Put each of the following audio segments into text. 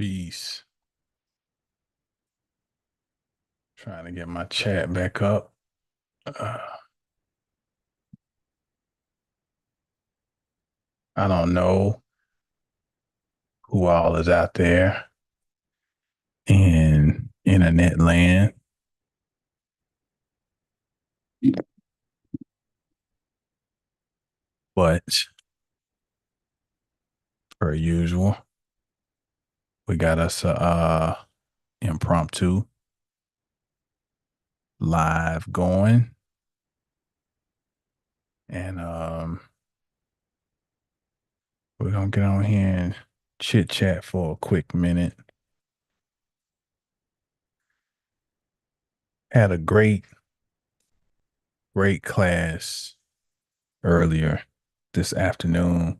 Peace. Trying to get my chat back up. Uh, I don't know who all is out there in internet land, but per usual, we got us a impromptu live going, and we're gonna get on here and chit chat for a quick minute. Had a great class earlier this afternoon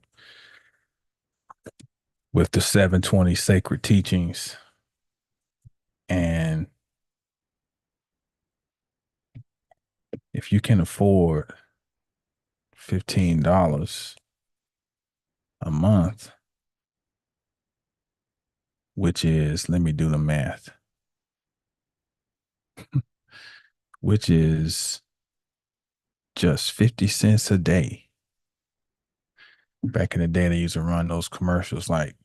with the 720 sacred teachings. And if you can afford $15 a month, which is, let me do the math, which is just 50 cents a day. Back in the day, they used to run those commercials like,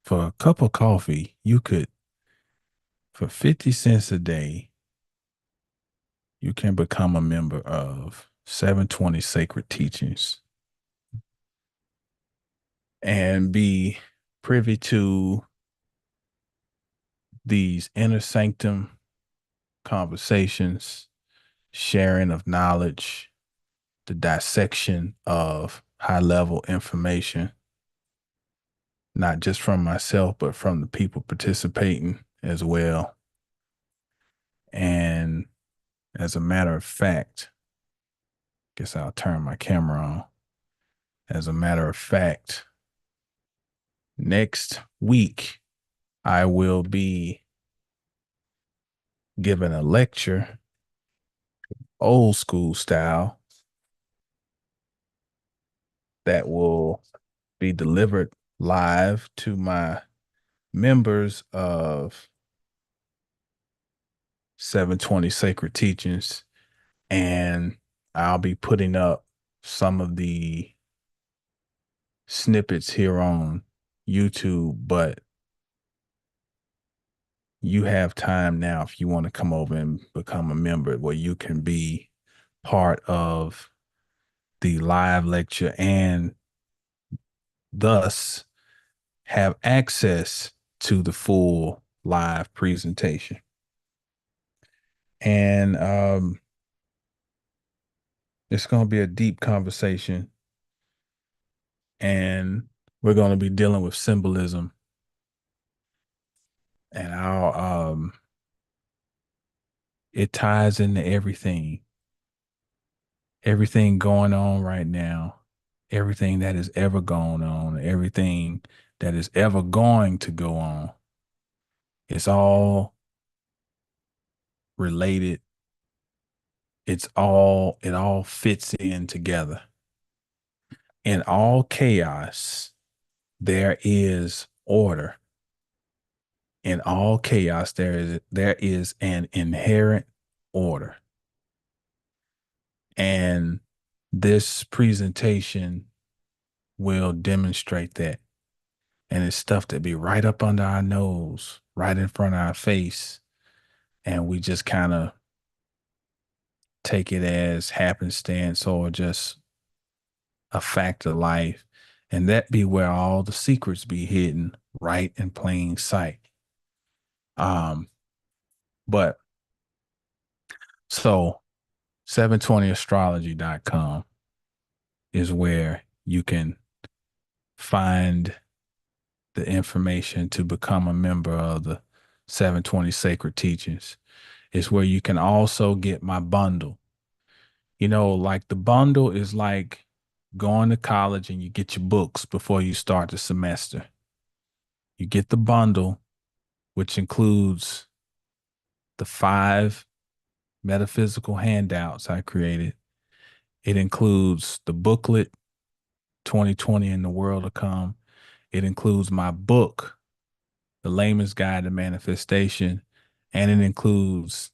for a cup of coffee, you could, for 50 cents a day, you can become a member of 720 Sacred Teachings and be privy to these inner sanctum conversations, sharing of knowledge, the dissection of high level information, not just from myself, but from the people participating as well. And as a matter of fact, guess I'll turn my camera on. As a matter of fact, next week, I will be giving a lecture, old school style, that will be delivered live to my members of 720 Sacred Teachings. And I'll be putting up some of the snippets here on YouTube, but you have time now if you want to come over and become a member where you can be part of the live lecture and thus have access to the full live presentation. And it's going to be a deep conversation, and we're going to be dealing with symbolism and our it ties into everything going on right now, everything that is ever going on, everything that is ever going to go on. It's all related. It all fits in together. In all chaos, there is order. In all chaos, there is an inherent order. And this presentation will demonstrate that. And it's stuff that be right up under our nose, right in front of our face. And we just kind of take it as happenstance or just a fact of life. And that be where all the secrets be hidden, right in plain sight. But so 720astrology.com is where you can find the information to become a member of the 720 Sacred Teachings. It's where you can also get my bundle. You know, like the bundle is like going to college and you get your books before you start the semester. You get the bundle, which includes the 5 metaphysical handouts I created. It includes the booklet, 2020 in the World to Come. It includes my book, the layman's guide to manifestation, and it includes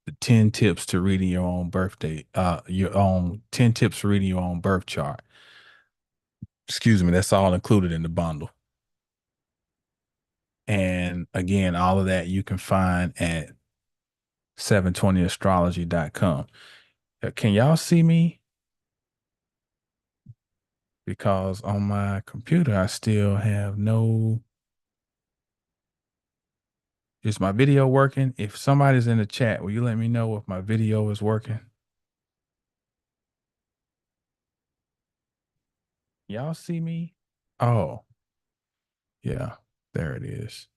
the 10 tips to reading your own birthday, your own 10 tips for reading your own birth chart. Excuse me, that's all included in the bundle. And again, all of that you can find at 720astrology.com. Can y'all see me? Because on my computer, I still have no. Is my video working? If somebody's in the chat, will you let me know if my video is working? Y'all see me? Oh, yeah, there it is.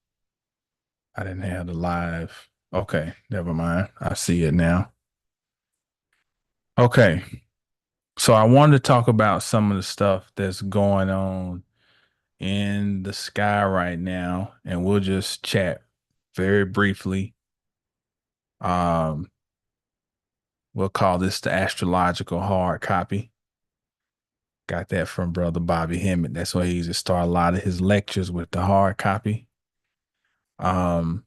I didn't have the live. Okay, never mind. I see it now. Okay, so I wanted to talk about some of the stuff that's going on in the sky right now, and we'll just chat very briefly. Um, we'll call this the astrological hard copy. Got that from Brother Bobby Hemmett. That's why he used to start a lot of his lectures with the hard copy. Um,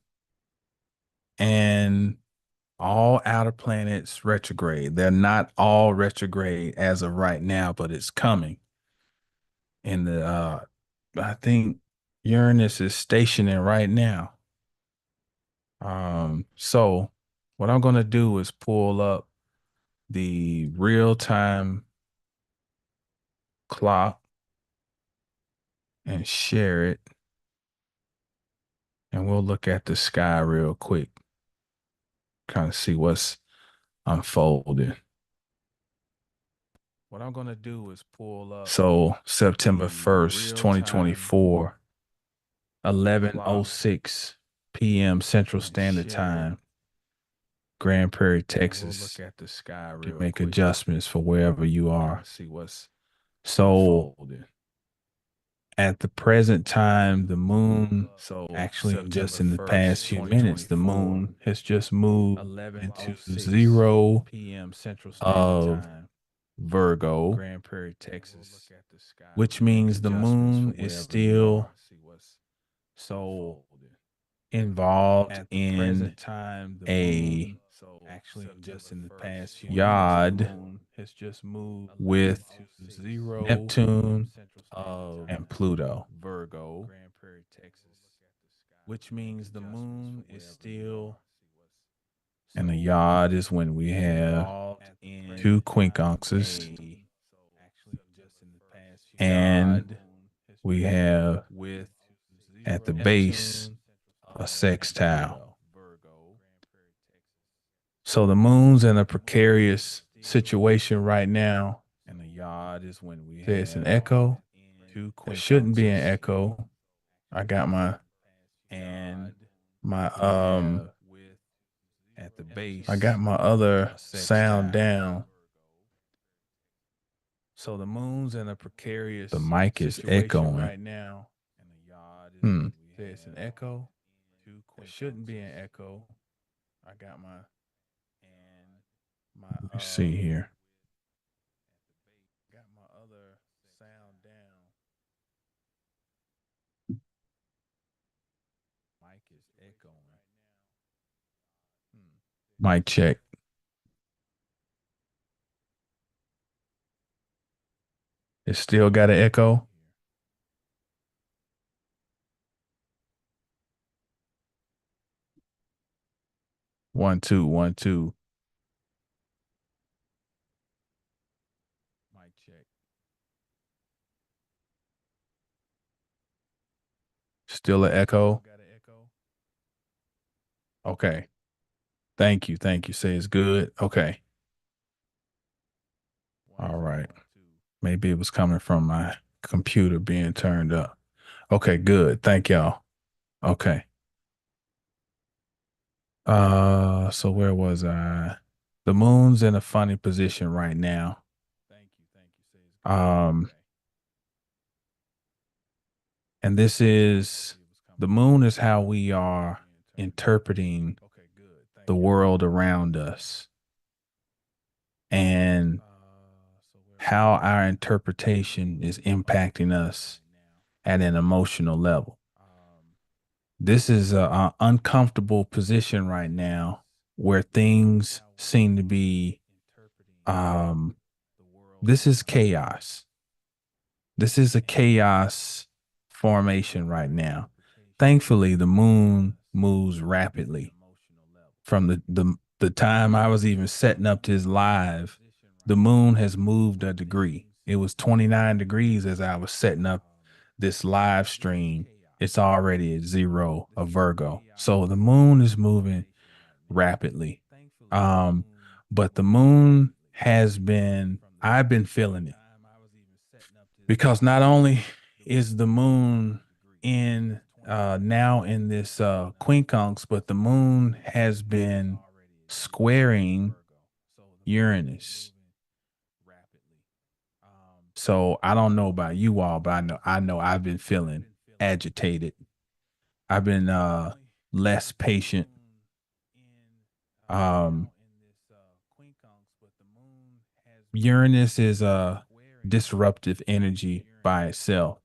and all outer planets retrograde. They're not all retrograde as of right now, but it's coming. And I think Uranus is stationing right now. So what I'm gonna do is pull up the real-time clock and share it. And we'll look at the sky real quick, kind of see what's unfolding. What I'm going to do is pull up. So September 1st, 2024, 11:06 p.m. Central Standard Time, Grand Prairie, Texas. We'll look at the sky real make quick. Adjustments for wherever you are. See what's so unfolding. At the present time, the moon, so actually September just in the past few minutes, the moon has just moved into 0 p.m. Central Standard Time, Virgo, Grand Prairie, Texas, which means the moon is still so involved in a actually just in the past few yard has just moved with 0 Neptune and Pluto, Virgo, Grand Prairie, Texas, which means the moon is still and the yard is when we have two quincunxes and we have at the base a sextile. So the moon's in a precarious situation right now, and the yard is when we say it's an echo. It shouldn't be an echo. I got my at the base. I got my other sound down. So the moon's in a precarious. The mic is echoing right now, and the yard is say it's an echo. It shouldn't be an echo. I got my let me see here. Got my other sound down. Mic is echoing. Mic check. It still got an echo. One, two, 1, 2. Mic check. Still an echo. Okay. Thank you. Thank you. Say it's good. Okay. All right. Maybe it was coming from my computer being turned up. Okay, good. Thank y'all. Okay. So where was I? The moon's in a funny position right now. Um, and this is the moon is how we are interpreting the world around us and how our interpretation is impacting us at an emotional level. This is a uncomfortable position right now where things seem to be, um, this is chaos. This is a chaos formation right now. Thankfully, the moon moves rapidly. From the time I was even setting up this live, the moon has moved a degree. It was 29 degrees as I was setting up this live stream. It's already at zero of Virgo. So the moon is moving rapidly. Um, but the moon has been, I've been feeling it because not only is the moon in now in this quincunx, but the moon has been squaring Uranus. So I don't know about you all, but I know I've been feeling agitated. I've been less patient. Um Uranus is a disruptive energy by itself.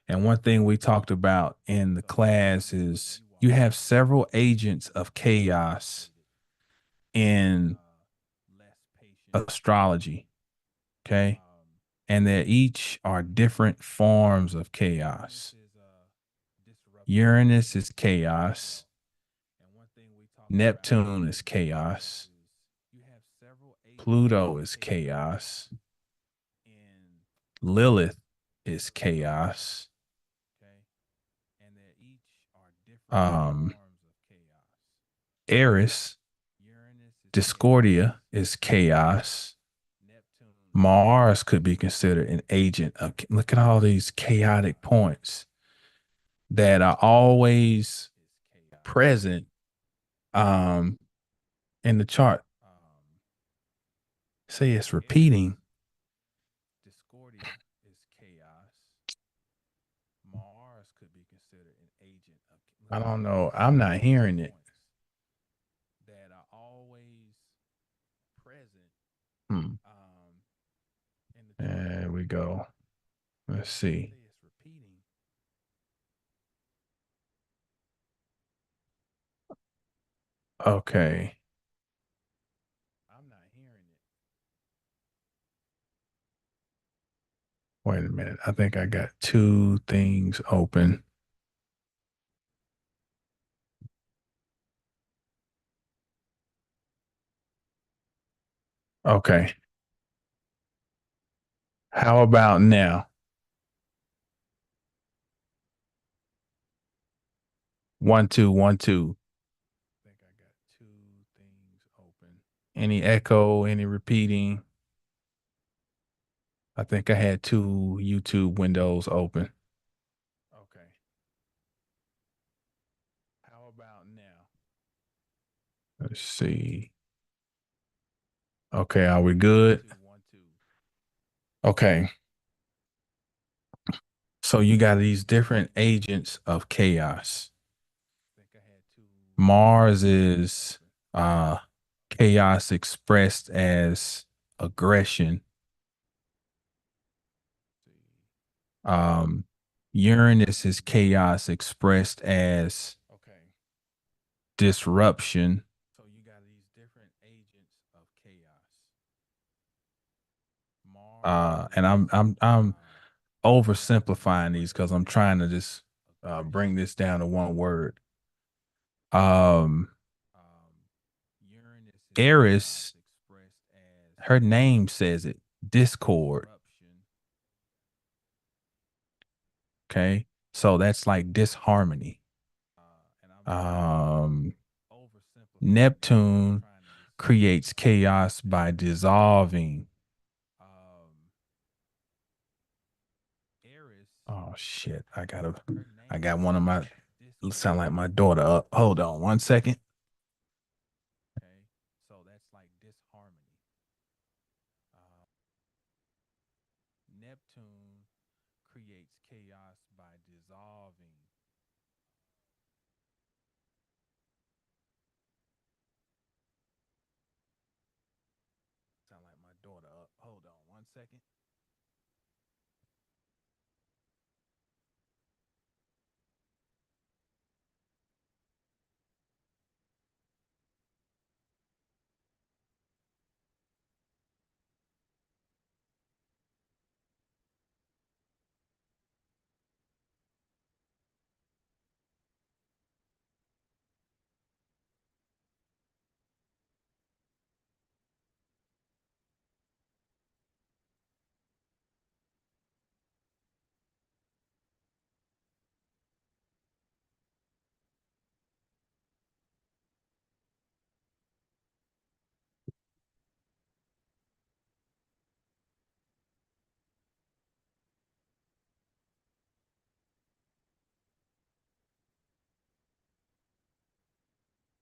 And one thing we talked about in the class is you have several agents of chaos in astrology, okay? And they each are different forms of chaos. Uranus is chaos, Neptune is chaos, Pluto is chaos, Lilith is chaos. Um, Eris, Discordia is chaos. Mars could be considered an agent of, look at all these chaotic points that are always present in the chart. Say it's repeating. I don't know. I'm not hearing it. Hmm. There we go. Let's see. Okay. Wait a minute. I think I got two things open. Okay. How about now? 1 2 1 2. Think I got two things open. Any echo, any repeating? I think I had two YouTube windows open. Okay. How about now? Let's see. Okay, are we good? Okay. So you got these different agents of chaos. Mars is uh chaos expressed as aggression. Um Uranus is chaos expressed as disruption. So you got these different agents of chaos. And I'm oversimplifying these because I'm trying to just bring this down to one word. Um, Eris, her name says it, discord. Okay, so that's like disharmony. Um, Neptune creates chaos by dissolving. Oh shit! I got one of my. Sound like my daughter up. Hold on 1 second. Okay, so that's like disharmony. Neptune creates chaos by dissolving. Sound like my daughter up. Hold on 1 second.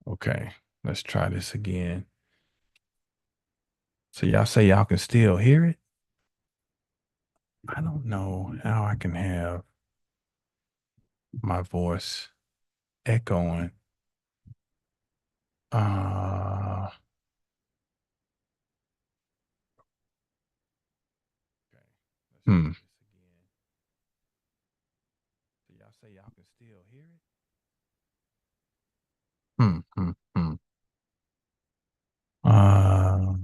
Okay, let's try this again. So y'all say y'all can still hear it? I don't know how I can have my voice echoing. Uh, hmm. So y'all say y'all can still hear it? Hmm. Uh,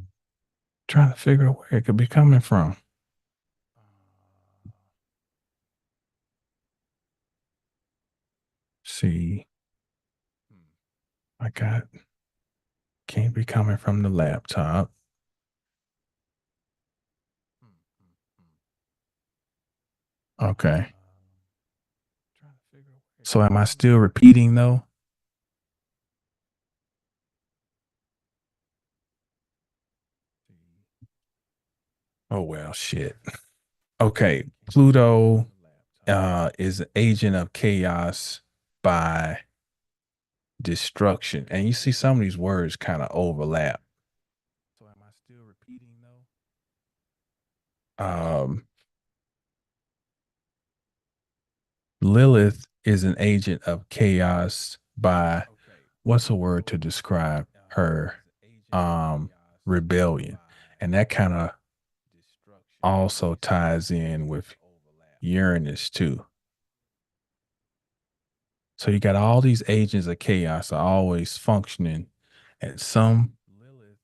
Trying to figure out where it could be coming from. See, I got can't be coming from the laptop. Okay. So am I still repeating though? Oh well, shit. Okay, Pluto is an agent of chaos by destruction. And you see some of these words kind of overlap. So am I still repeating though? Lilith is an agent of chaos by what's a word to describe her rebellion. And that kind of also ties in with Uranus too. So you got all these agents of chaos are always functioning at some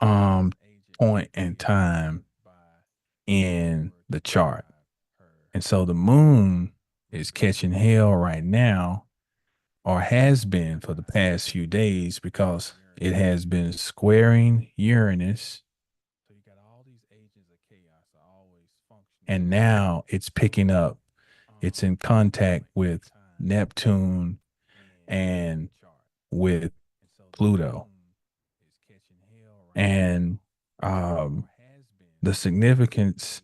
um point in time in the chart. And so the moon is catching hell right now, or has been for the past few days, because it has been squaring Uranus. And now it's picking up, it's in contact with Neptune and with Pluto. And the significance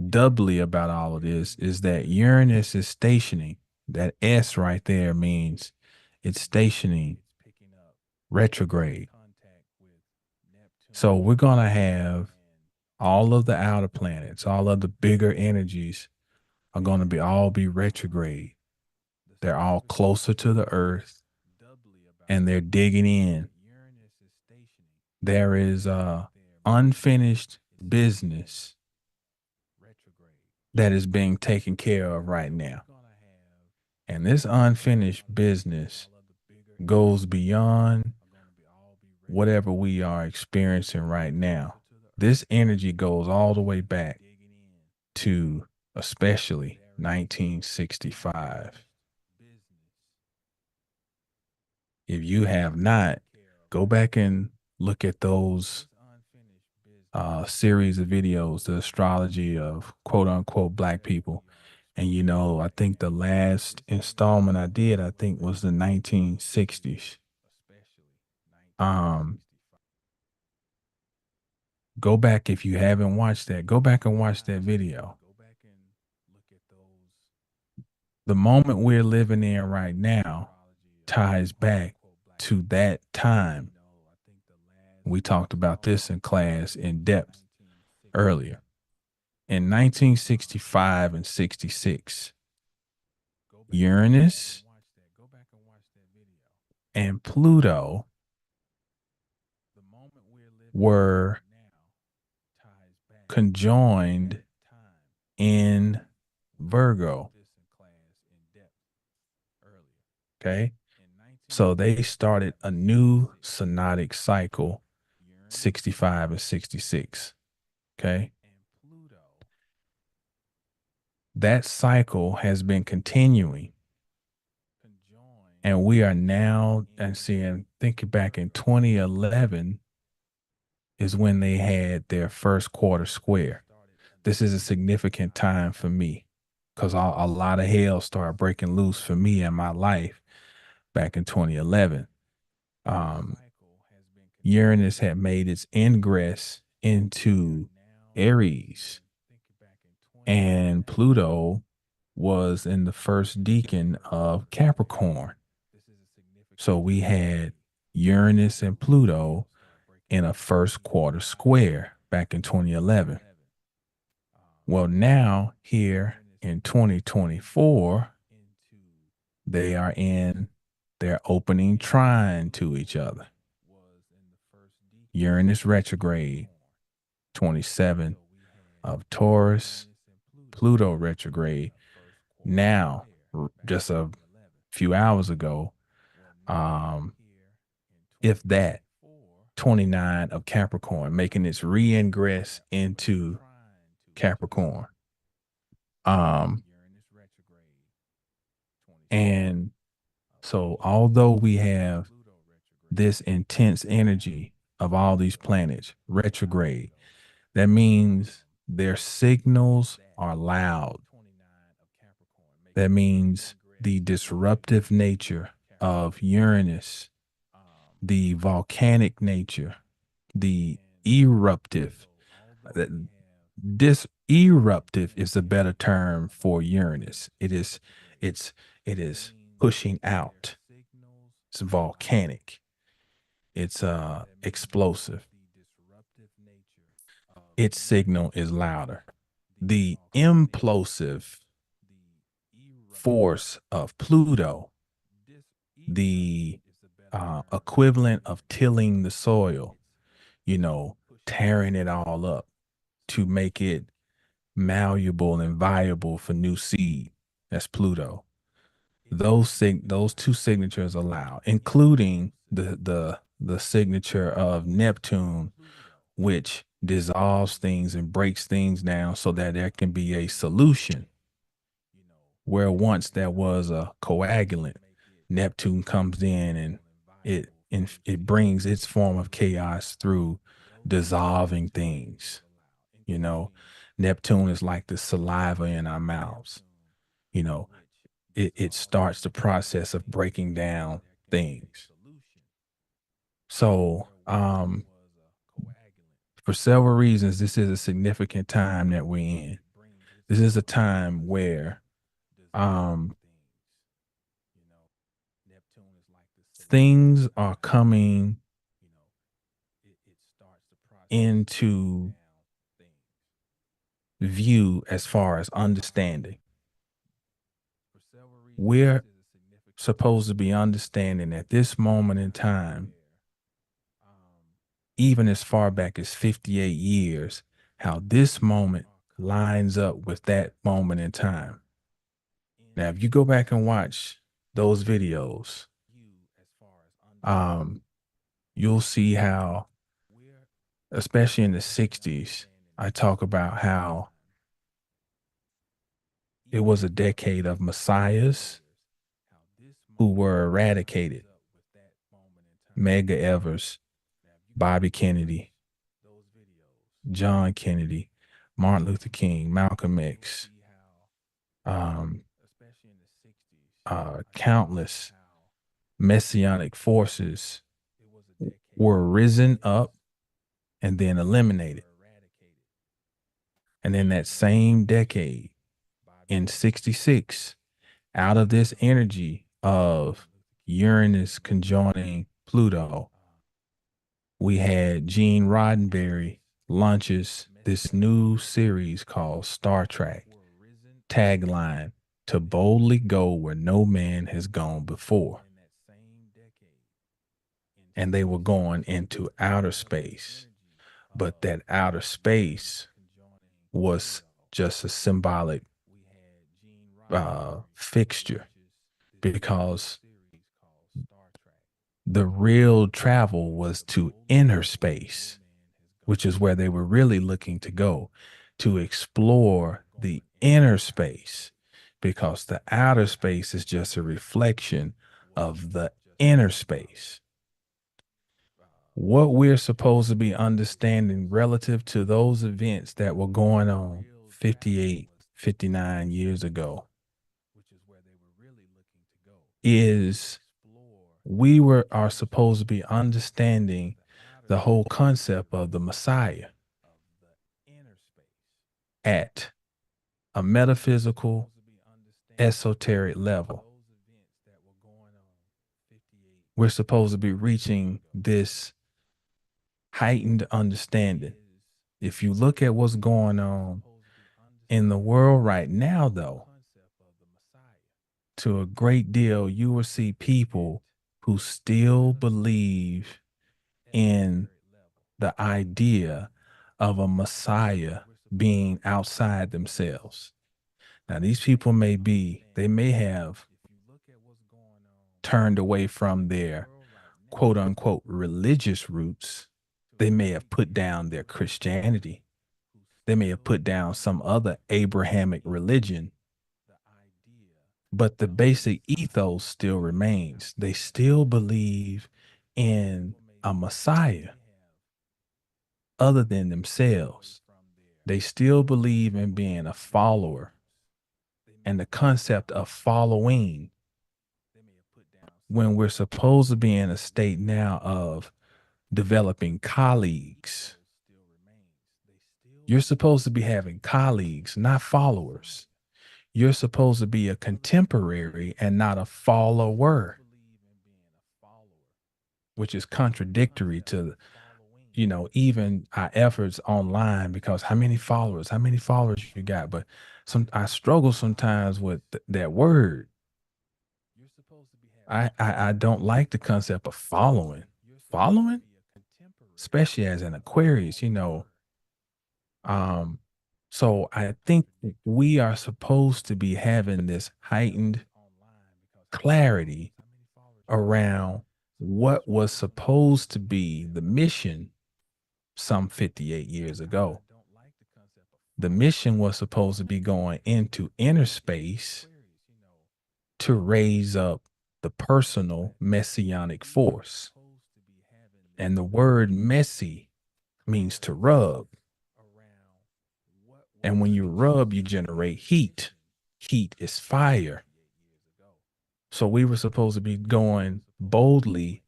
doubly about all of this is that Uranus is stationing. That S right there means it's stationing retrograde. So we're going to have all of the outer planets, all of the bigger energies are going to be all be retrograde. They're all closer to the earth and they're digging in. There is unfinished business that is being taken care of right now. And this unfinished business goes beyond whatever we are experiencing right now. This energy goes all the way back to especially 1965. If you have not, go back and look at those series of videos, the astrology of quote unquote black people. And I think the last installment I did, I think was the 1960s. Um, Go back if you haven't watched that. Go back and watch that video. The moment we're living in right now ties back to that time. We talked about this in class in depth earlier. In 1965 and 66, Uranus and Pluto were conjoined in Virgo. Okay. So they started a new synodic cycle, 65 and 66. Okay. That cycle has been continuing. And we are now and seeing, think back in 2011 is when they had their first quarter square. This is a significant time for me because a lot of hell started breaking loose for me in my life back in 2011. Um, Uranus had made its ingress into Aries, and Pluto was in the first decan of Capricorn. So we had Uranus and Pluto in a first quarter square back in 2011. Well, now here in 2024, they are in their opening trine to each other. Uranus retrograde, 27 of Taurus, Pluto retrograde. Now, just a few hours ago, um, if that, 29 of Capricorn, making its re-ingress into Capricorn. Um, and so although we have this intense energy of all these planets retrograde, that means their signals are loud. That means the disruptive nature of Uranus, the volcanic nature, the eruptive. This eruptive is a better term for Uranus. It's it is pushing out. It's volcanic. It's explosive. Its signal is louder. The implosive force of Pluto, the equivalent of tilling the soil, tearing it all up to make it malleable and viable for new seed. That's Pluto. Those two signatures allow, including the signature of Neptune, which dissolves things and breaks things down so that there can be a solution. Where once there was a coagulant, Neptune comes in and it brings its form of chaos through dissolving things. You know, Neptune is like the saliva in our mouths. You know, it starts the process of breaking down things. So, for several reasons, this is a significant time that we're in. This is a time where um, things are coming into view as far as understanding. We're supposed to be understanding at this moment in time, even as far back as 58 years, how this moment lines up with that moment in time. Now, if you go back and watch those videos, um, you'll see how, especially in the 60s, I talk about how it was a decade of messiahs who were eradicated. Medgar Evers, Bobby Kennedy, John Kennedy, Martin Luther King, Malcolm X, um, countless messianic forces were risen up and then eliminated. And in that same decade, in 66, out of this energy of Uranus conjoining Pluto, we had Gene Roddenberry launches this new series called Star Trek. Tagline, to boldly go where no man has gone before. And they were going into outer space. But that outer space was just a symbolic fixture, because the real travel was to inner space, which is where they were really looking to go, to explore the inner space, because the outer space is just a reflection of the inner space. What we're supposed to be understanding relative to those events that were going on 58, 59 years ago is are supposed to be understanding the whole concept of the Messiah at a metaphysical, esoteric level. we're supposed to be reaching this heightened understanding. If you look at what's going on in the world right now, though, to a great deal, you will see people who still believe in the idea of a Messiah being outside themselves. Now, these people they may have turned away from their quote unquote religious roots. They may have put down their Christianity. They may have put down some other Abrahamic religion, but the basic ethos still remains. They still believe in a Messiah other than themselves. They still believe in being a follower and the concept of following when we're supposed to be in a state now of developing colleagues. You're supposed to be having colleagues, not followers. You're supposed to be a contemporary and not a follower, which is contradictory to, even our efforts online, because how many followers you got? But I struggle sometimes with that word. I don't like the concept of following, especially as an Aquarius. Um, so I think we are supposed to be having this heightened clarity around what was supposed to be the mission some 58 years ago. The mission was supposed to be going into inner space to raise up the personal messianic force. And the word messy means to rub. And when you rub, you generate heat. Heat is fire. So we were supposed to be going boldly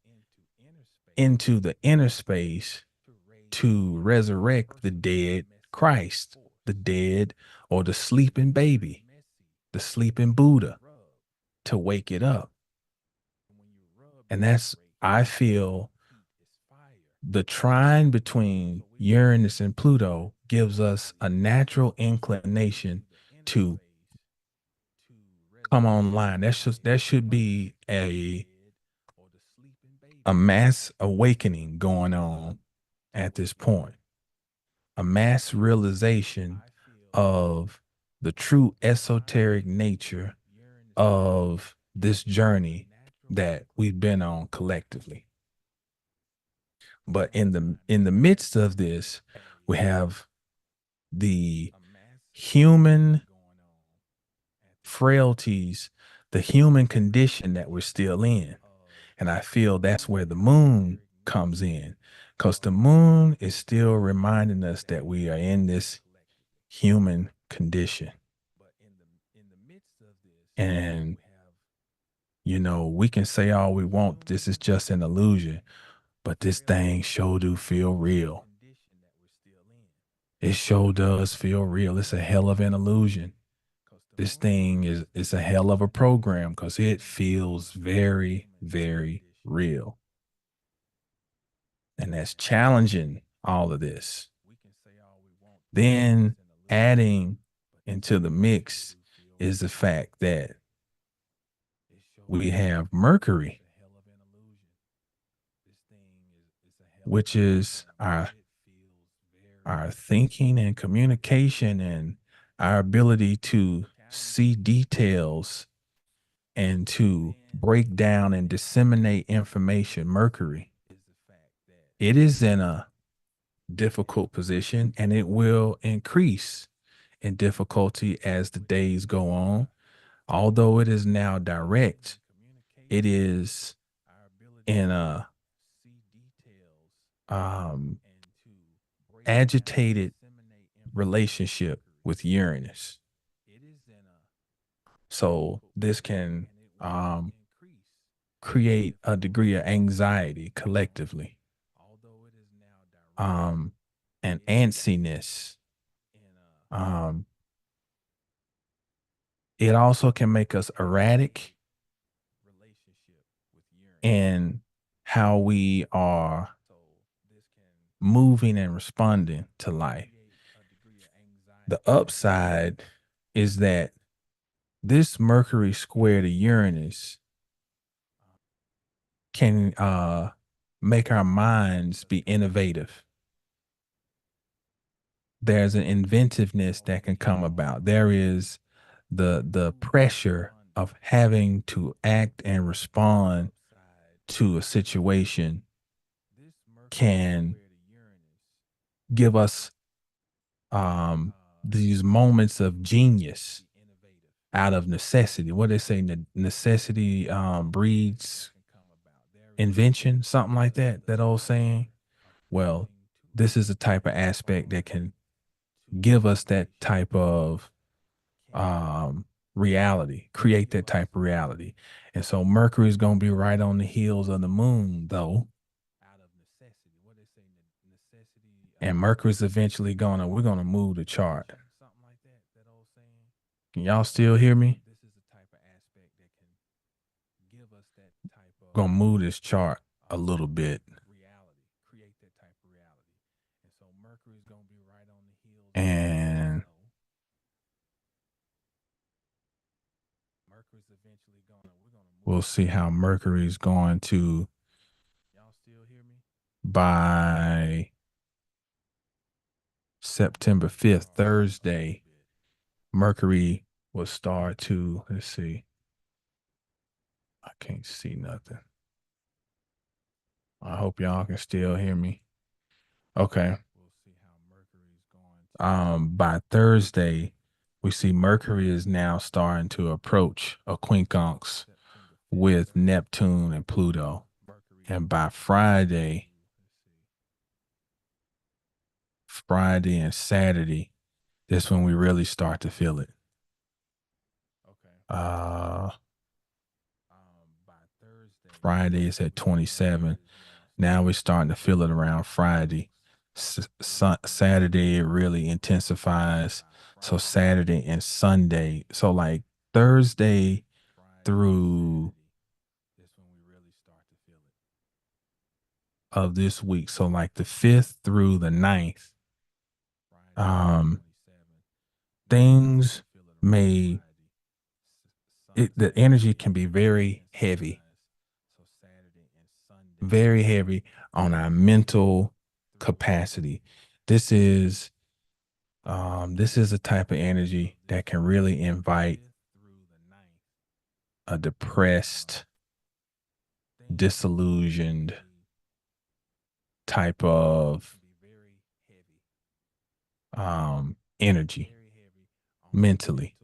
into the inner space to resurrect the dead Christ, the dead or the sleeping baby, the sleeping Buddha, to wake it up. And I feel, the trine between Uranus and Pluto gives us a natural inclination to come online. That should be a mass awakening going on at this point, a mass realization of the true esoteric nature of this journey that we've been on collectively. But in the midst of this, we have the human frailties, the human condition that we're still in. And I feel that's where the moon comes in, because the moon is still reminding us that we are in this human condition. And, we can say all we want, this is just an illusion, but this thing sure do feel real. It sure does feel real. It's a hell of an illusion. This thing is a hell of a program because it feels very, very real. And that's challenging all of this. Then adding into the mix is the fact that we have Mercury, which is our thinking and communication and our ability to see details and to break down and disseminate information. Mercury, it is in a difficult position, and it will increase in difficulty as the days go on. Although it is now direct, it is in a um, agitated relationship with Uranus. So this can create a degree of anxiety collectively, and antsiness. Um, it also can make us erratic in how we are moving and responding to life. The upside is that this Mercury square to Uranus can make our minds be innovative. There's an inventiveness that can come about. There is the pressure of having to act and respond to a situation can give us these moments of genius out of necessity. What they say, necessity breeds invention, something like that. That old saying. Well, this is a type of aspect that can give us that type of reality, create that type of reality. And so Mercury is going to be right on the heels of the moon, though. And Mercury's eventually we're gonna move the chart. Can y'all still hear me? Gonna move this chart a little bit. And we'll see how Mercury's going to by September 5th, Thursday. Mercury will start to, let's see. I can't see nothing. I hope y'all can still hear me. Okay. By Thursday, we see Mercury is now starting to approach a quincunx with Neptune and Pluto. And by Friday and Saturday, that's when we really start to feel it. Uh Friday is at 27. Now we're starting to feel it around Friday. Saturday it really intensifies. So Saturday and Sunday. So like Thursday through of this week. So like the 5th through the 9th, things may the energy can be very heavy on our mental capacity. This is a type of energy that can really invite a depressed, disillusioned type of energy mentally.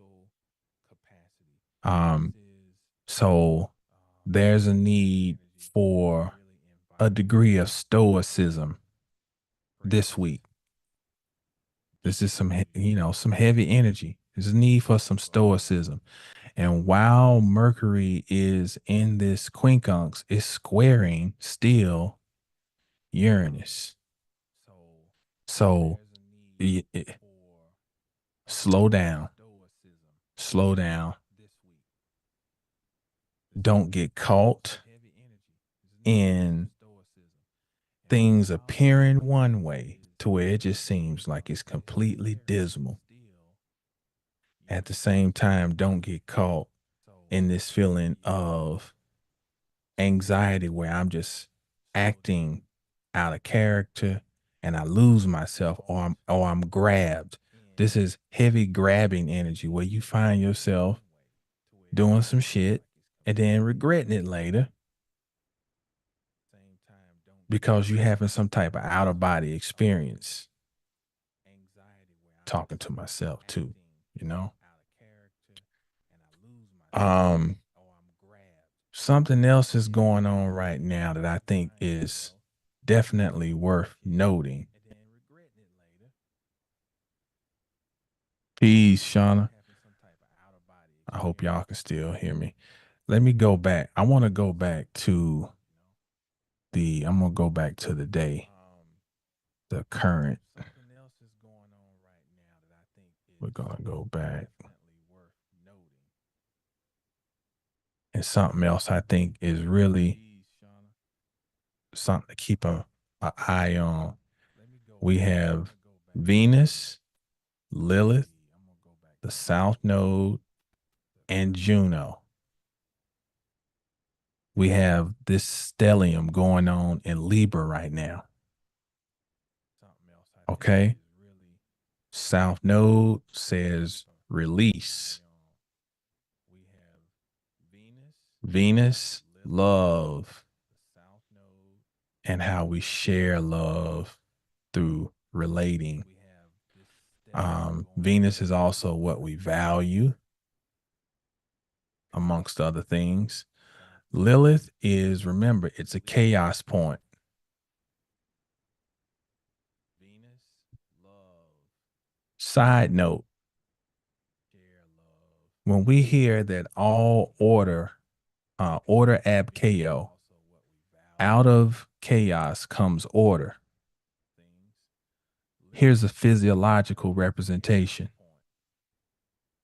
So there's a need for a degree of stoicism this week. This is some heavy energy. There's a need for some stoicism. And while Mercury is in this quincunx, it's squaring still Uranus. So slow down, slow down. Don't get caught in things appearing one way to where it just seems like it's completely dismal. At the same time, don't get caught in this feeling of anxiety where I'm just acting out of character and I lose myself or I'm grabbed. This is heavy grabbing energy where you find yourself doing some shit and then regretting it later because you having some type of out of body experience. Talking to myself too, you know. Um Something else is going on right now that I think is definitely worth noting. Peace, Shauna. I hope y'all can still hear me. Let me go back. I want to go back to I'm going to go back to the day, the current. We're going to go back. And something else I think is really something to keep a eye on. We have Venus, Lilith, the South Node, and Juno. We have this stellium going on in Libra right now. Okay. South Node says release. Venus, love, and how we share love through relating. Venus is also what we value, amongst other things. Lilith is, remember, it's a chaos point. Side note, when we hear that all order ab chaos, out of chaos comes order. Here's a physiological representation.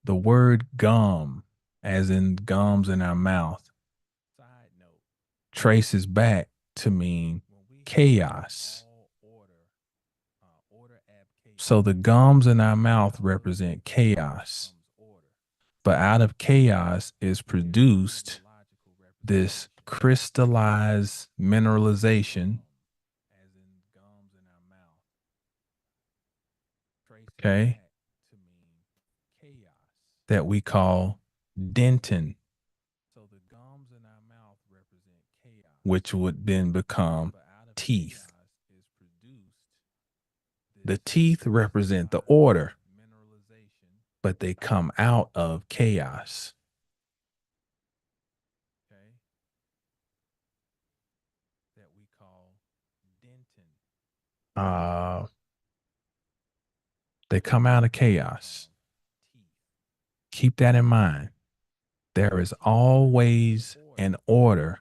The word gum, as in gums in our mouth, traces back to mean chaos. So the gums in our mouth represent chaos. But out of chaos is produced this crystallized mineralization. Okay. That we call dentin, which would then become teeth. The teeth represent the order, but they come out of chaos. They come out of chaos. Keep that in mind. There is always an order,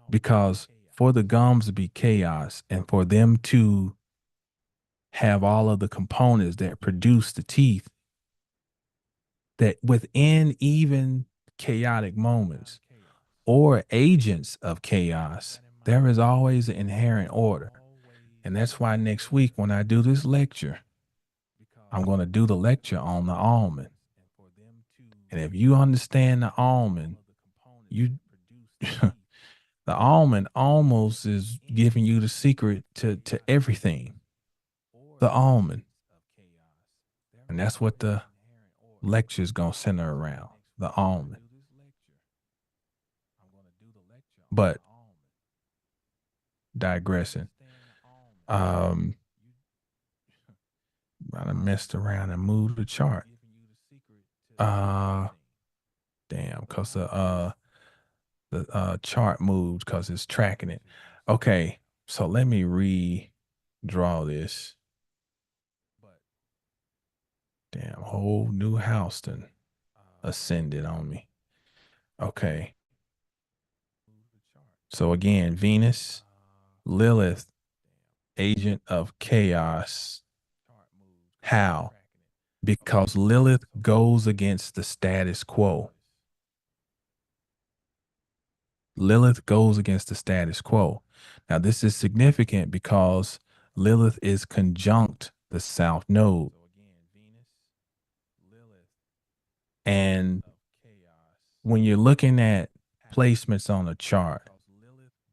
because for the gums to be chaos and for them to have all of the components that produce the teeth, that within even chaotic moments or agents of chaos, there is always an inherent order. And that's why next week, when I do this lecture, I'm going to do the lecture on the almond. And if you understand the almond, you the almond almost is giving you the secret to everything. The almond. And that's what the lecture is going to center around, the almond. But digressing, I messed around and moved the chart. Damn, because the chart moved because it's tracking it. Okay, so let me redraw this. Damn, whole new house done ascended on me. Okay. So again, Venus, Lilith, agent of chaos. How? Because Lilith goes against the status quo. Lilith goes against the status quo. Now, this is significant because Lilith is conjunct the South Node. And when you're looking at placements on a chart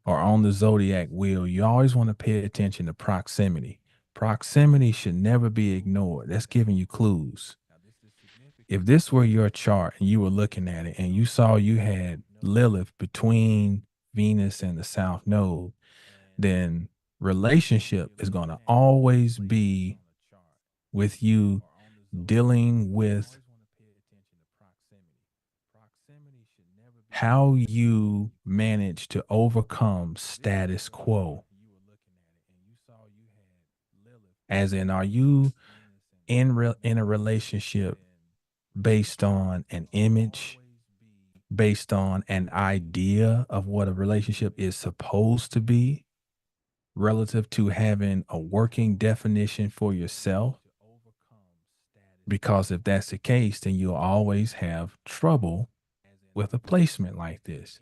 or on the zodiac wheel, you always want to pay attention to proximity. Proximity should never be ignored. That's giving you clues. If this were your chart and you were looking at it and you saw you had Lilith between Venus and the South Node, then relationship is going to always be with you dealing with how you manage to overcome status quo. As in, are you in a relationship based on an image, based on an idea of what a relationship is supposed to be, relative to having a working definition for yourself? Because if that's the case, then you'll always have trouble with a placement like this.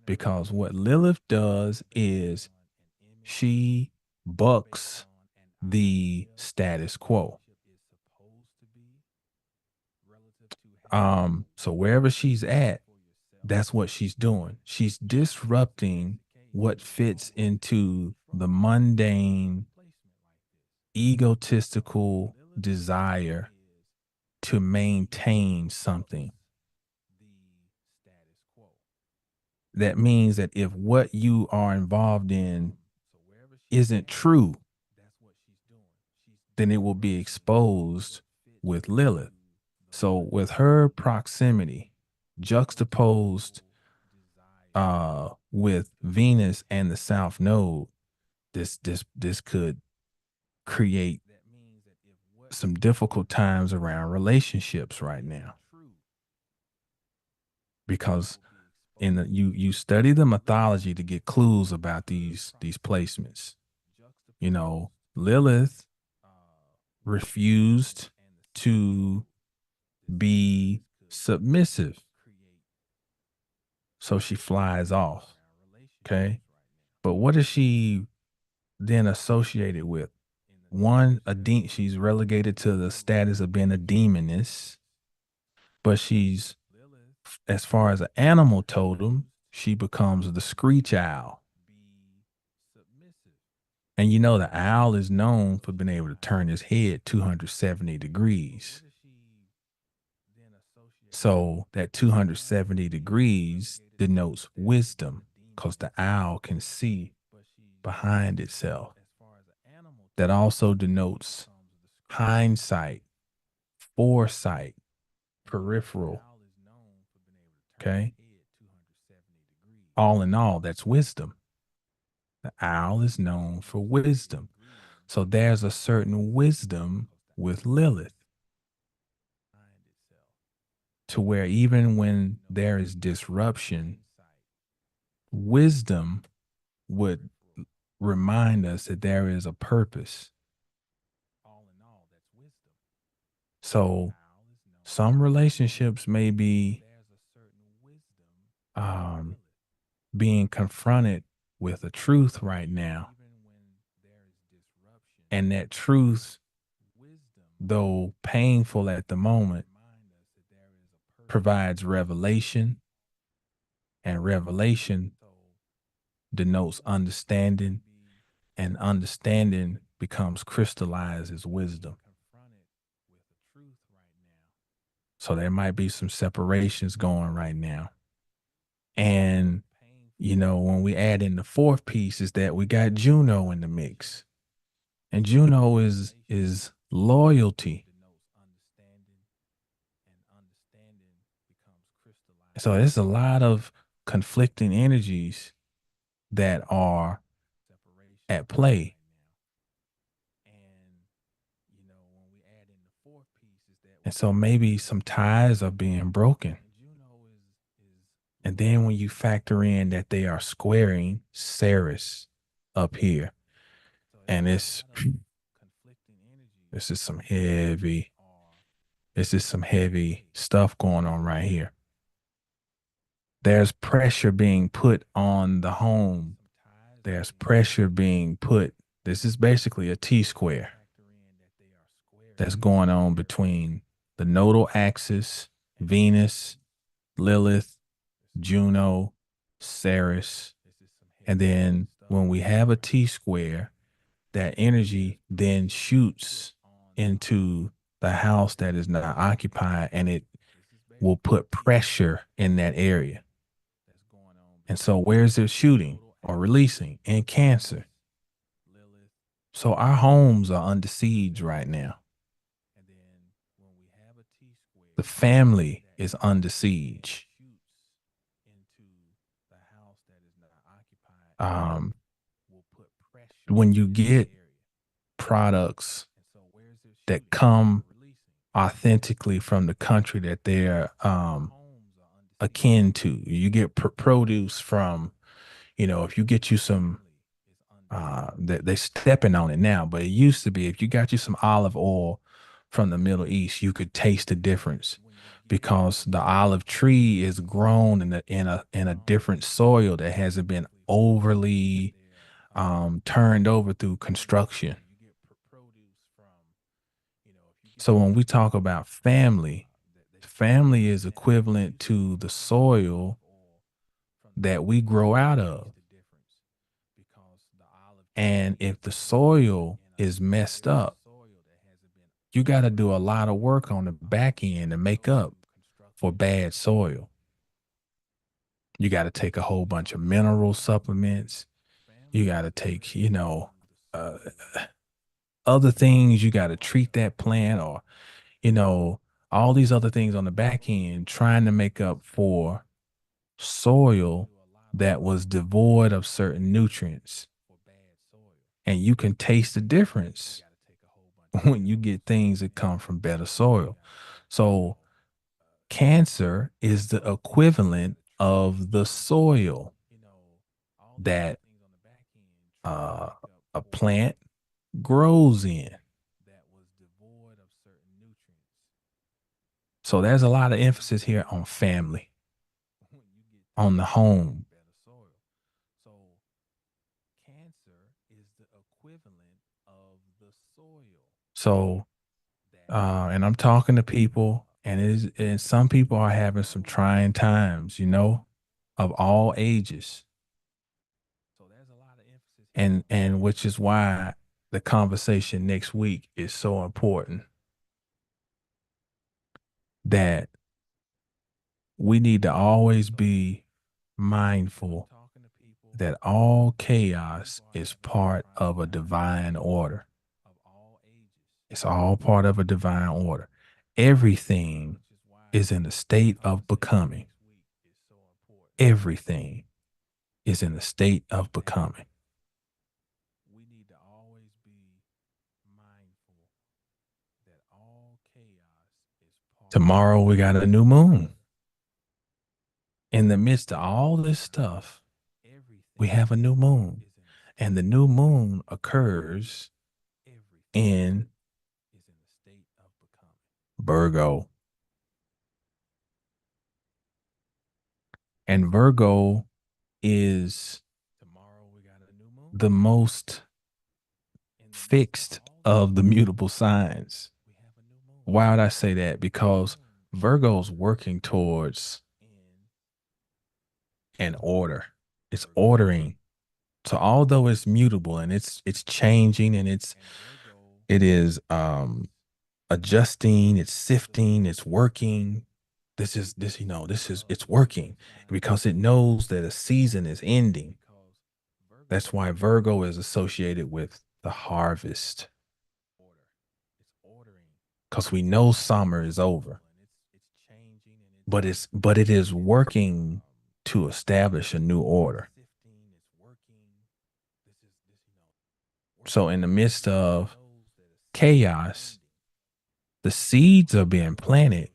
because what Lilith does is she bucks the status quo. So wherever she's at, that's what she's doing. She's disrupting what fits into the mundane, egotistical desire to maintain something. That means that if what you are involved in isn't true, then it will be exposed with Lilith. So with her proximity juxtaposed with Venus and the South Node, this could create some difficult times around relationships right now. Because you study the mythology to get clues about these placements. You know, Lilith refused to be submissive. So she flies off. Okay. But what is she then associated with? One, she's relegated to the status of being a demoness, but she's, as far as an animal totem, she becomes the screech owl. And you know, the owl is known for being able to turn his head 270 degrees. So that 270 degrees denotes wisdom because the owl can see behind itself. That also denotes hindsight, foresight, peripheral. Okay. All in all, that's wisdom. The owl is known for wisdom. So there's a certain wisdom with Lilith to where even when there is disruption, wisdom would remind us that there is a purpose. So some relationships may be being confronted with a truth right now. And that truth, though painful at the moment, provides revelation, and revelation denotes understanding, and understanding becomes crystallized as wisdom. So there might be some separations going right now. And, you know, when we add in the fourth piece is that we got Juno in the mix. And Juno is loyalty. So there's a lot of conflicting energies that are at play. And so maybe some ties are being broken. And then when you factor in that they are squaring Ceres up here, and this is some heavy, stuff going on right here. There's pressure being put on the home. There's pressure being put. This is basically a T-square that's going on between the nodal axis, Venus, Lilith, Juno, Ceres. And then when we have a T-square, that energy then shoots into the house that is not occupied, and it will put pressure in that area. And so where's it shooting or releasing? In Cancer. So our homes are under siege right now. The family is under siege. When you get products that come authentically from the country that they're akin to, you get produce from, you know, if you get you some, they're stepping on it now, but it used to be if you got you some olive oil from the Middle East, you could taste the difference because the olive tree is grown in a different soil that hasn't been overly turned over through construction. So when we talk about family, family is equivalent to the soil that we grow out of. And if the soil is messed up, you got to do a lot of work on the back end to make up for bad soil. You got to take a whole bunch of mineral supplements. You got to take, uh, other things. You got to treat that plant or, you know, all these other things on the back end, trying to make up for soil that was devoid of certain nutrients. And you can taste the difference when you get things that come from better soil. So, Cancer is the equivalent of the soil that uh, a plant grows in. So there's a lot of emphasis here on family, on the home. So, and I'm talking to people, and some people are having some trying times, of all ages, and which is why the conversation next week is so important. That we need to always be mindful that all chaos is part of a divine order. It's all part of a divine order. Everything is in a state of becoming. Everything is in a state of becoming. Tomorrow we got a new moon. In the midst of all this stuff, we have a new moon. And the new moon occurs in Virgo. And Virgo is the most fixed of the mutable signs. Why would I say that? Because Virgo's working towards an order. It's ordering. So although it's mutable and it's changing and it is adjusting, it's sifting, it's working. This is it's working because it knows that a season is ending. That's why Virgo is associated with the harvest because we know summer is over, but it is working to establish a new order. So in the midst of chaos, the seeds are being planted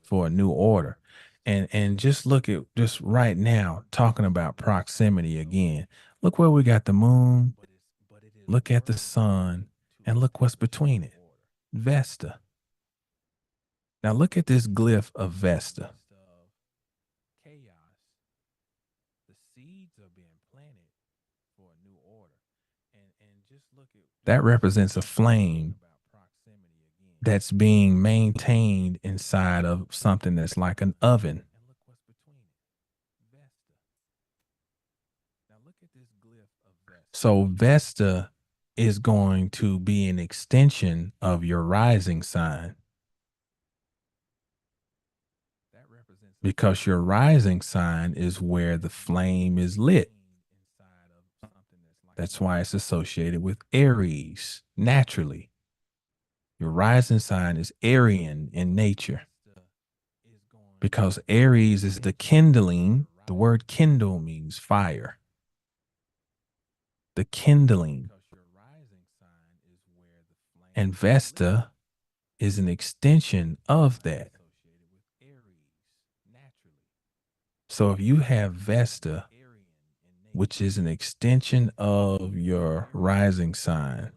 for a new order. And just look at just right now, talking about proximity again. Look where we got the moon, look at the sun, and look what's between it. Vesta. Now look at this glyph of Vesta. That represents a flame that's being maintained inside of something that's like an oven. So Vesta is going to be an extension of your rising sign because your rising sign is where the flame is lit. That's why it's associated with Aries naturally. Your rising sign is Aryan in nature because Aries is the kindling. The word kindle means fire. The kindling. And Vesta is an extension of that. So if you have Vesta, which is an extension of your rising sign,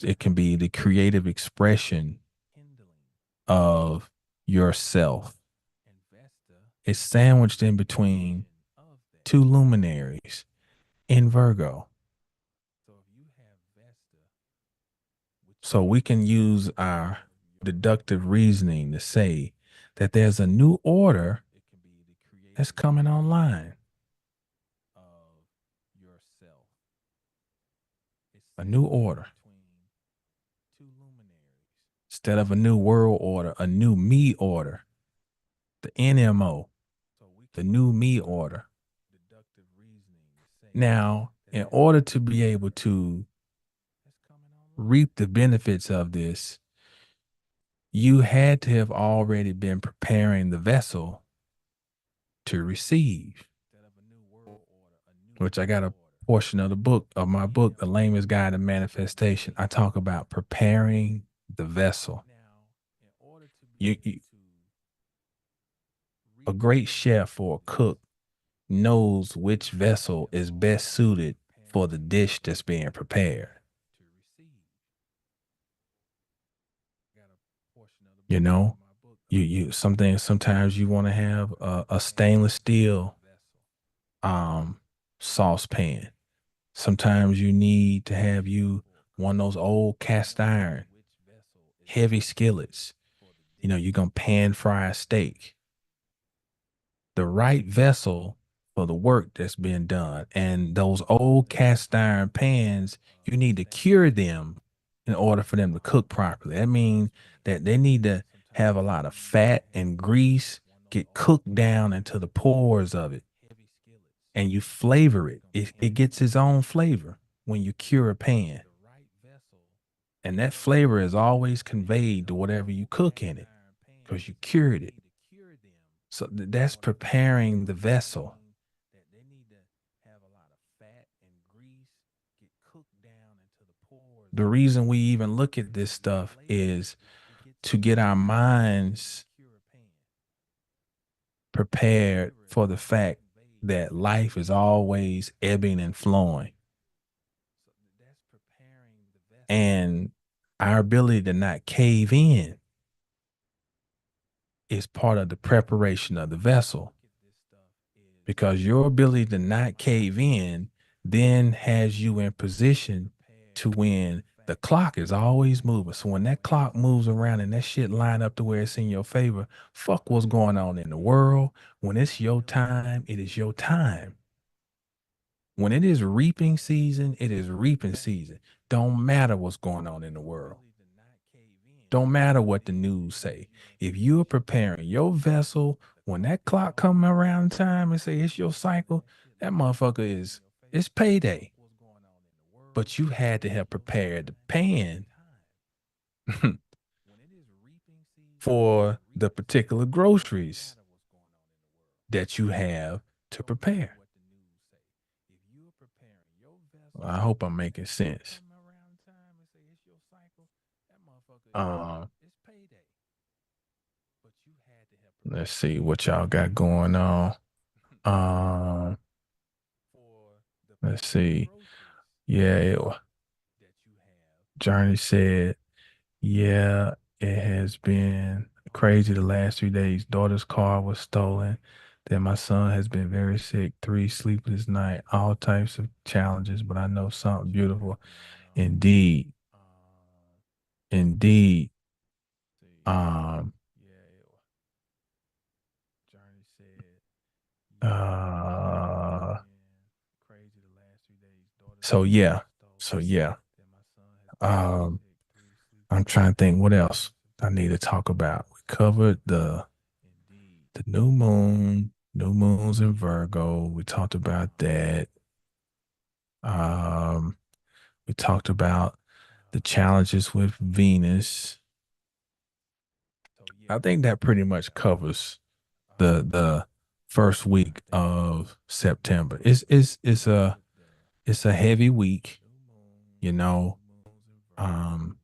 it can be the creative expression of yourself. It's sandwiched in between two luminaries in Virgo. So we can use our deductive reasoning to say that there's a new order that's coming online. A new order. Instead of a new world order, a new me order. The NMO, the new me order. Now, in order to be able to reap the benefits of this, you had to have already been preparing the vessel to receive, which I got a portion of the book of my book, The Layman's Guide to Manifestation. I talk about preparing the vessel. You a great chef or a cook knows which vessel is best suited for the dish that's being prepared. You know, you something sometimes you want to have a stainless steel um saucepan. Sometimes you need to have you one of those old cast iron heavy skillets. You know, you're gonna pan fry a steak. The right vessel for the work that's being done. And those old cast iron pans, you need to cure them in order for them to cook properly. That means that they need to have a lot of fat and grease get cooked down into the pores of it. And you flavor it. It gets its own flavor when you cure a pan. And that flavor is always conveyed to whatever you cook in it because you cured it. So that's preparing the vessel. The reason we even look at this stuff is to get our minds prepared for the fact that life is always ebbing and flowing. And our ability to not cave in is part of the preparation of the vessel because your ability to not cave in then has you in position to win. The clock is always moving. So when that clock moves around and that shit line up to where it's in your favor, fuck what's going on in the world. When it's your time, it is your time. When it is reaping season, it is reaping season. Don't matter what's going on in the world. Don't matter what the news say. If you're preparing your vessel, when that clock come around time and say it's your cycle, that motherfucker is it's payday. But you had to have prepared the pan for the particular groceries that you have to prepare. I hope I'm making sense. Um, let's see what y'all got going on. Um, let's see. Yeah, Journey said, yeah, it has been crazy the last 3 days. Daughter's car was stolen. Then my son has been very sick, 3 sleepless night, all types of challenges, but I know something beautiful. Indeed. Indeed. Um, uh, so yeah. So yeah. Um, I'm trying to think what else I need to talk about. We covered the new moons in Virgo. We talked about that. Um, we talked about the challenges with Venus. I think that pretty much covers the first week of September. It's a heavy week, you know. Um,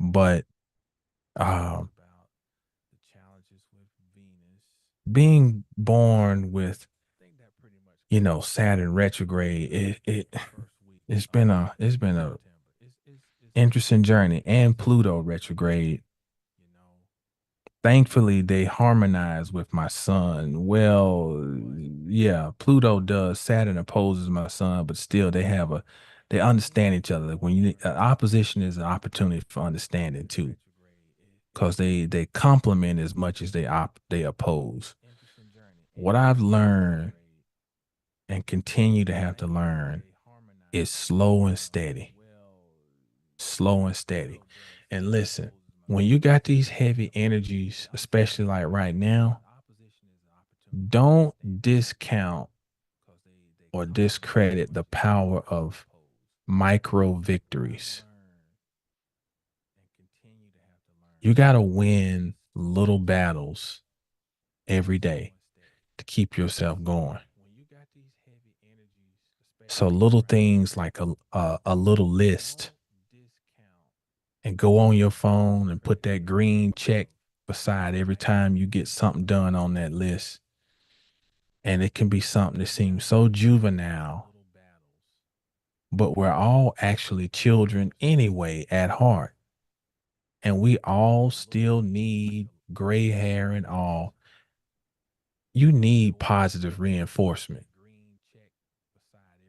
but um being born with, Saturn retrograde, it's been a interesting journey, and Pluto retrograde. Thankfully, they harmonize with my sun. Well, yeah, Pluto does. Saturn opposes my sun, but still, they understand each other. Like when opposition is an opportunity for understanding too, because they complement as much as they oppose. What I've learned and continue to have to learn is slow and steady, slow and steady. And listen, when you got these heavy energies, especially like right now, don't discount or discredit the power of micro victories. You got to win little battles every day to keep yourself going. So little things like a little list, and go on your phone and put that green check beside every time you get something done on that list. And it can be something that seems so juvenile, but we're all actually children anyway at heart. And we all still need gray hair and all. You need positive reinforcement.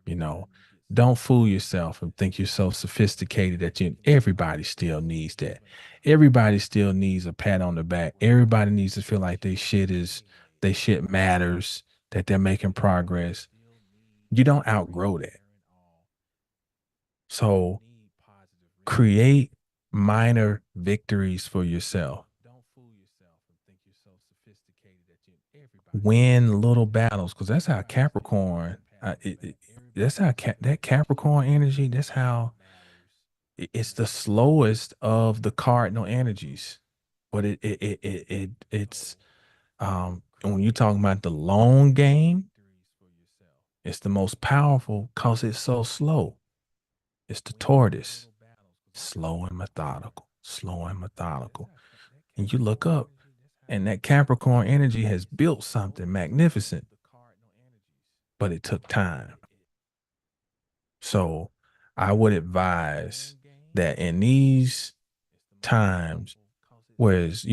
You know, don't fool yourself and think you're so sophisticated that everybody still needs that. Everybody still needs a pat on the back. Everybody needs to feel like they shit matters, that they're making progress. You don't outgrow that. So create minor victories for yourself. Win little battles, because that's how Capricorn. That's how that Capricorn energy. That's how it's the slowest of the cardinal energies, but it's when you're talking about the long game, it's the most powerful because it's so slow. It's the tortoise, slow and methodical, slow and methodical. And you look up, and that Capricorn energy has built something magnificent, but it took time. So I would advise that in these times, whereas,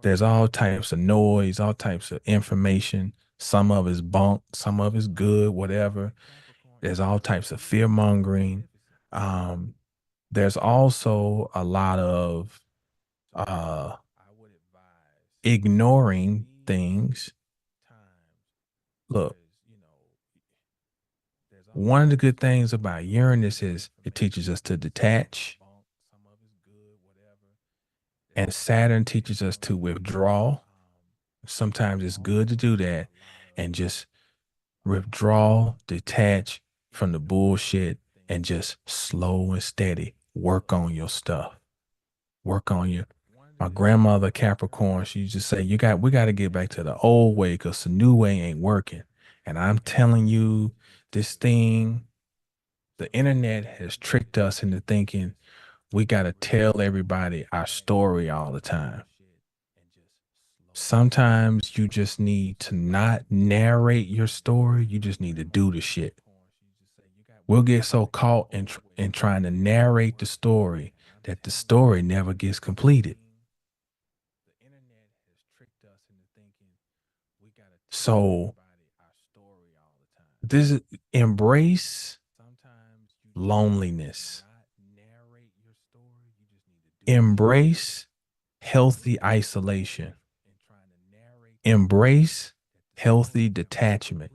there's all types of noise, all types of information. Some of it's bunk, some of it's good, whatever. There's all types of fear mongering. Um, there's also a lot of uh, ignoring things. Look, one of the good things about Uranus is it teaches us to detach, and Saturn teaches us to withdraw. Sometimes it's good to do that and just withdraw, detach from the bullshit, and just slow and steady work on your stuff. Work on your. My grandmother Capricorn, she used to say, we got to get back to the old way because the new way ain't working. And I'm telling you, this thing, the internet has tricked us into thinking we got to tell everybody our story all the time. Sometimes you just need to not narrate your story. You just need to do the shit. We'll get so caught in trying to narrate the story that the story never gets completed. So this is embrace loneliness. Embrace healthy isolation. Embrace healthy detachment.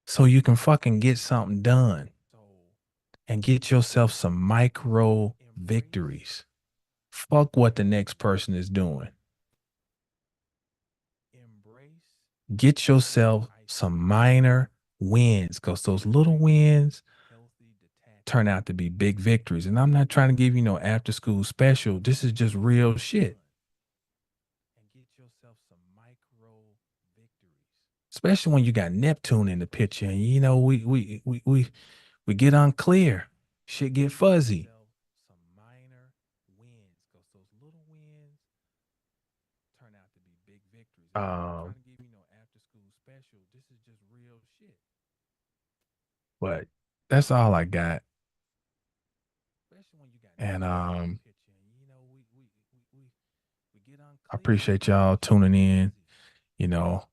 So you can fucking get something done and get yourself some micro victories. Fuck what the next person is doing. Get yourself some minor wins, because those little wins turn out to be big victories. And I'm not trying to give you no after school special. This is just real shit. Especially when you got Neptune in the picture, and we get unclear. Shit get fuzzy. But that's all I got. And I appreciate y'all tuning in, you know,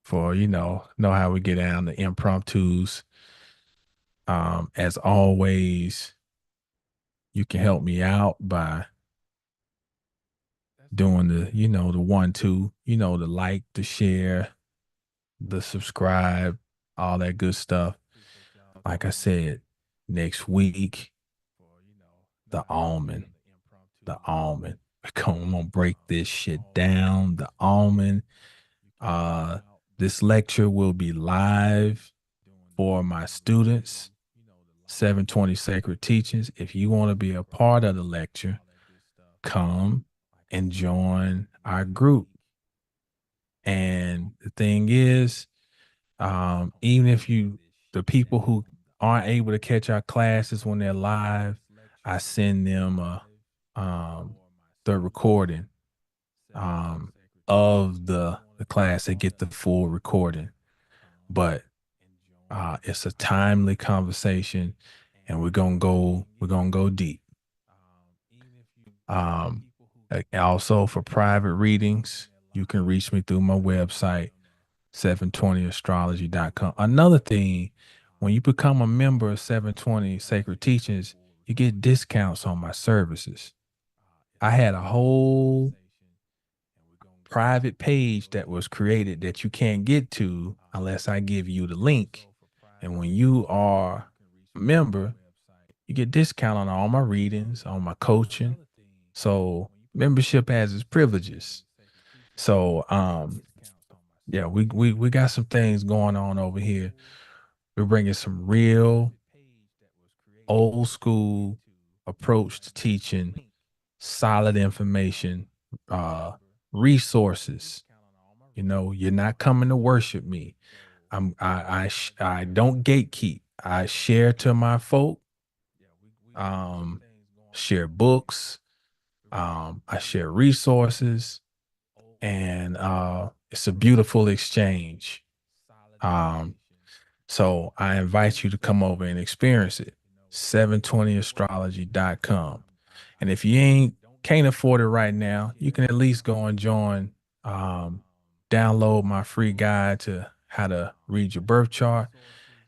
for know how we get down the impromptus. As always, you can help me out by doing the 1, 2, the like, the share, the subscribe, all that good stuff. Like I said, next week, the almond, the almond. I'm gonna break this shit down. The almond. Uh, this lecture will be live for my students. 720 Sacred Teachings. If you want to be a part of the lecture, come and join our group. And the thing is, even if the people who aren't able to catch our classes when they're live, I send them um, the recording um, of the class. They get the full recording, but it's a timely conversation, and we're gonna go deep. Um, Also for private readings, you can reach me through my website, 720astrology.com. Another thing, when you become a member of 720 Sacred Teachings, you get discounts on my services. I had a whole private page that was created that you can't get to unless I give you the link. And when you are a member, you get discount on all my readings, on my coaching. So membership has its privileges. So yeah, we got some things going on over here. We're bringing some real old school approach to teaching, solid information, uh resources. You're not coming to worship me. I don't gatekeep. I share to my folk, um share books, I share resources, and it's a beautiful exchange. Um, so I invite you to come over and experience it. 720astrology.com. And if you can't afford it right now, you can at least go and join, um, download my free guide to how to read your birth chart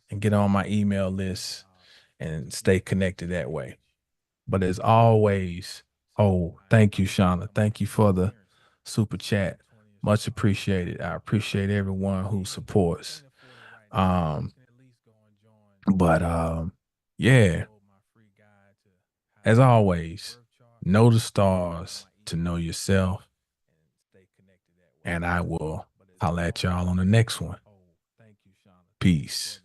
and get on my email list and stay connected that way. But as always, oh, thank you, Shauna. Thank you for the super chat. Much appreciated. I appreciate everyone who supports. Um, but yeah, as always, know the stars to know yourself. And I will holla at y'all on the next one. Peace.